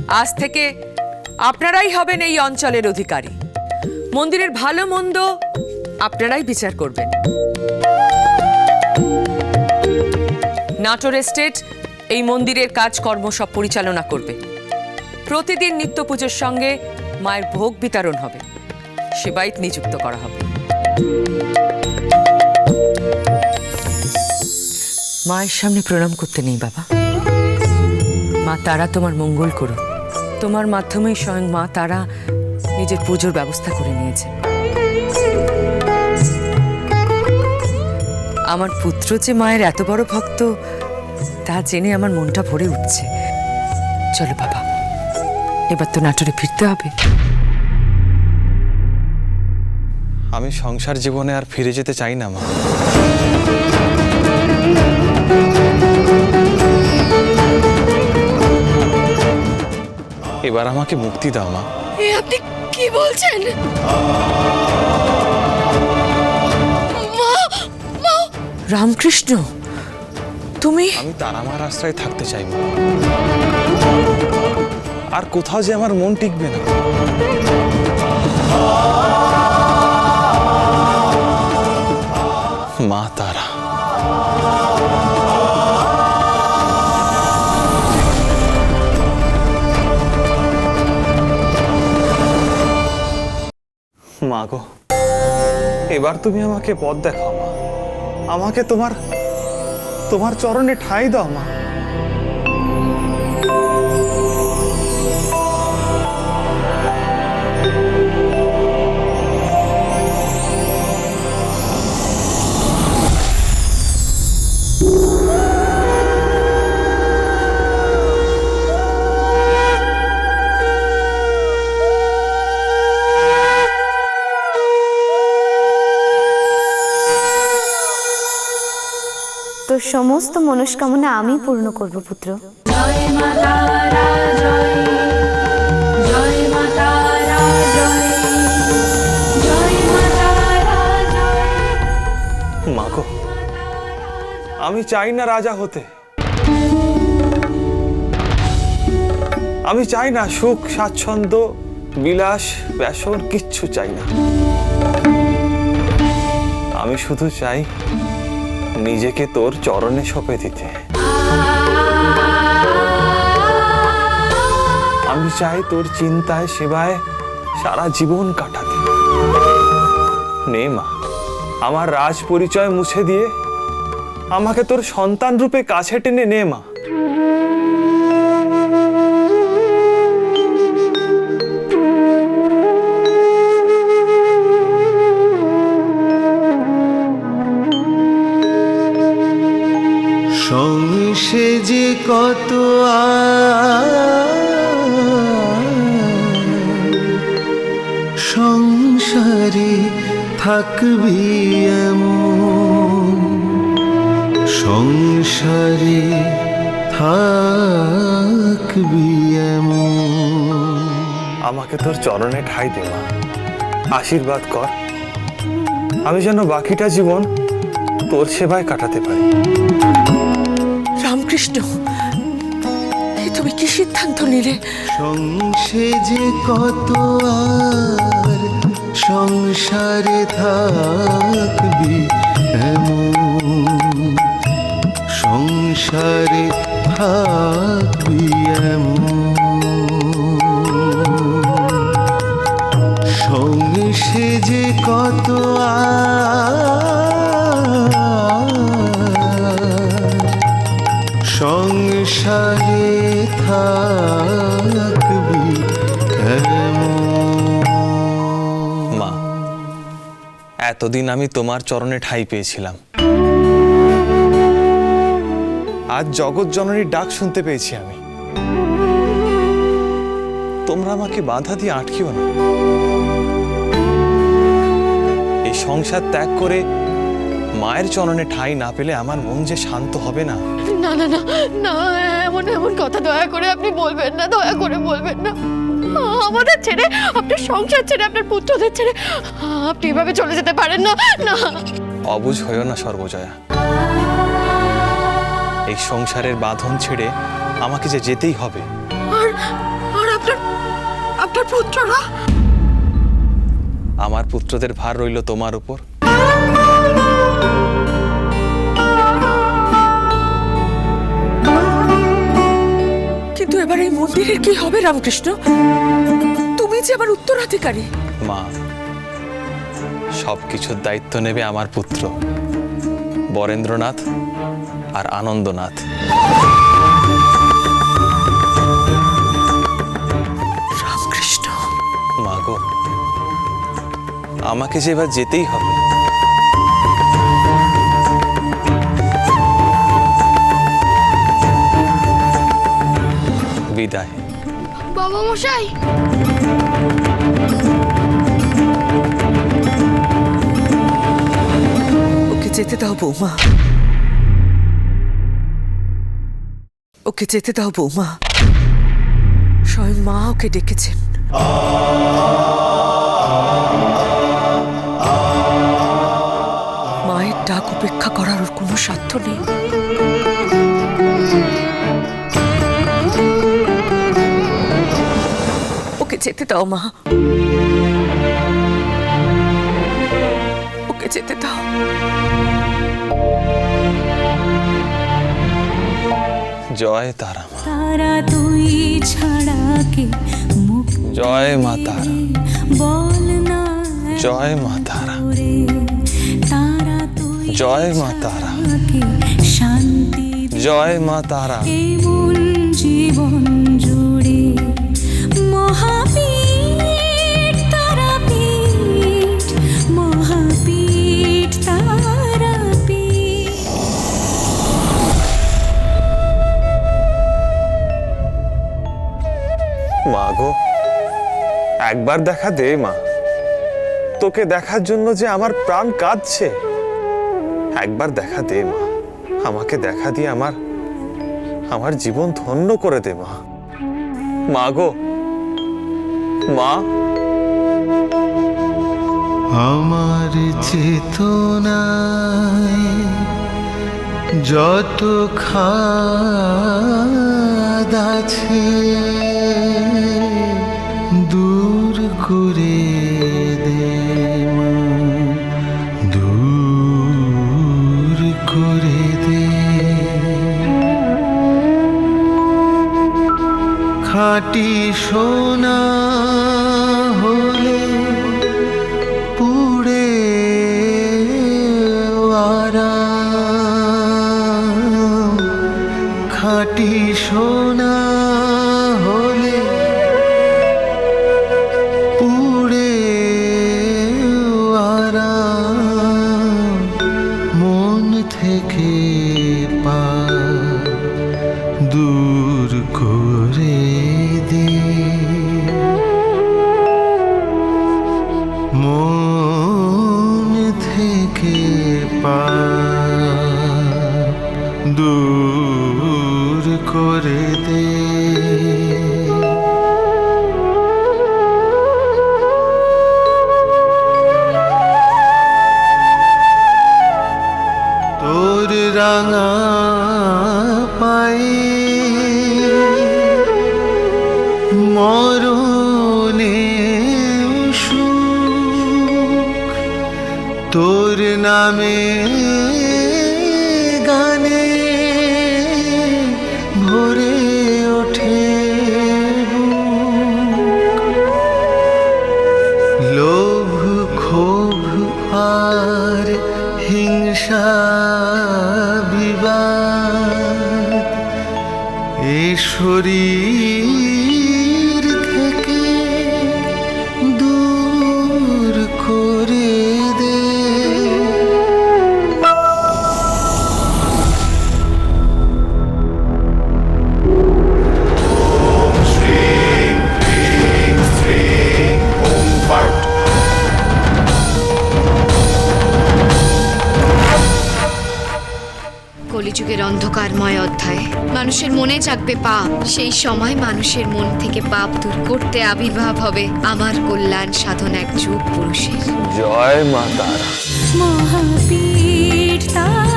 আজ থেকে আপনারাই হবেন এই অঞ্চলের অধিকারী। মন্দিরের ভালো মন্দ আপনারাই বিচার করবেন। নাটোর এস্টেট এই মন্দিরের কাজকর্ম সব পরিচালনা করবে। প্রতিদিন নিত্য পুজোর সঙ্গে মায়ের ভোগ বিতরণ হবে, সেবায়িত নিযুক্ত করা হবে। মায়ের সামনে প্রণাম করতে নেই বাবা। মা তারা তোমার মঙ্গল করুন। তোমার মাধ্যমেই স্বয়ং মা তারা নিজের পুজোর ব্যবস্থা করে নিয়েছে। আমার পুত্র যে মায়ের এত বড় ভক্ত তা জেনে আমার মনটা ভরে উঠছে। চলো বাবা, এবার তো নাটোরে ফিরতে হবে। আমি সংসার জীবনে আর ফিরে যেতে চাই না মা। এবার আমাকে মুক্তি দাও মা। আপনি কি বলছেন? রামকৃষ্ণ, তুমি? আমি তারামার আশ্রয়ে থাকতে চাই মা। আর কোথাও যে আমার মন টিকবে না। মা তারা, মা গো, এবার তুমি আমাকে পথ দেখাও মা। আমাকে তোমার চরণে ঠাঁই দাও মা। তোর সমস্ত মনস্কামনা আমি পূর্ণ করব পুত্র। জয় মা তারা জয়, জয় মা তারা জয়, জয় মা তারা জয়। মা গো, আমি চাই না রাজা হতে। আমি চাই না সুখ স্বাচ্ছন্দ্য বিলাস ব্যসন, কিচ্ছু চাই না। আমি শুধু চাই নিজেকে তোর চরণে সঁপে দিতে। আমি চাই তোর চিন্তায় সেবায় সারা জীবন কাটাতে। নে মা, আমার রাজ পরিচয় মুছে দিয়ে আমাকে তোর সন্তান রূপে কাছে টেনে নে মা। সংসে যে কত সংসারে থাকবি এমন, সংসারে থাকবি এমন। আমাকে তোর চরণে ঠাঁই দে মা, আশীর্বাদ কর। আমি যেন বাকিটা জীবন তোর সেবায় কাটাতে পারি। রামকৃষ্ণ, তুমি কি সিদ্ধান্ত নিলে? সংসে যে কত আর সংসারে থাকবি এমন, সংসারে থাকবি এমন। সংসে যে কত সংসারে থাকবি মা, এতদিন আমি তোমার চরণে ঠাঁই পেয়েছিলাম। আজ জগৎ জননীর ডাক শুনতে পেয়েছি আমি। তোমরা আমাকে বাধা দিয়ে আটকিও না। এই সংসার ত্যাগ করে মায়ের চরণে ঠাঁই না পেলে আমার মন যে শান্ত হবে না। না না না না, এমন এমন কথা দয়া করে আপনি বলবেন না, দয়া করে বলবেন না। আমাদের ছেড়ে, আপনার সংসার ছেড়ে, আপনার পুত্রদের ছেড়ে আপনি এভাবে চলে যেতে পারেন না। না, অবুঝ হইও না সর্বজয়া। এই সংসারের বাঁধন ছেড়ে আমাকে যে যেতেই হবে। আর আর আপনার পুত্ররা? আমার পুত্রদের ভার রইল তোমার উপর। কিন্তু এবার এই মন্দিরের কি হবে রামকৃষ্ণ? তুমি যে আমার উত্তরাধিকারী। মা, সবকিছুর দায়িত্ব নেবে আমার পুত্র বরেন্দ্রনাথ আর আনন্দনাথ। রামকৃষ্ণ, মা গো, আমাকে যে এবার যেতেই হবে। বিদায়। বাবা মশাই, ওকে যেতে দাও বৌমা, ওকে যেতে দাও বৌমা। স্বয়ং মা ওকে ডেকেছেন। মায়ের ডাক উপেক্ষা করার ওর কোনো সাধ্য নেই। ওকে যেতে দাও মা, ওকে যেতে দাও। জয় তারা মা, তারা তুই ছাড়া কে মুখ জয় মা তারা, বল না জয় মা তারা, রে, তারা তুই জয় মা তারা, কে শান্তি জয় মা তারা। এমন জীবন জুড়ে মহাপীঠ তারাপীঠ, মহাপীঠ তারাপীঠ। মা গো, একবার দেখা দে মা, তোকে দেখার জন্য যে আমার প্রাণ কাঁদছে। একবার দেখা দে মা, আমাকে দেখা দিয়ে আমার জীবন ধন্য করে দে মা। মা গো, মা। আমার চেতনায় যত খাদ আছে দূর করে দে মা, দূর করে দে। খাঁটি সোনা হলে পুড়ে আরাম, খাঁটি সোনা হলে পুড়ে আরাম, মন থেকে পা দূর করে দে। মন থেকে পাপ দূর করে দে। তোর রাঙা পায়ে মরণে সুখ, তোর নামে গানে ভরে ওঠে বুক। লোভ ক্ষোভ আর হিংসা বিবাদ এ শরীর থেকে দূর করে দে। কলিযুগের অন্ধকারময় অধ্যায়ে মানুষের মনে জাগবে পাপ। সেই সময় মানুষের মন থেকে পাপ দূর করতে আবির্ভাব হবে আমার কল্যাণ সাধন এক যুগ পুরুষের। জয় মা তারা। মহাপীঠ তারা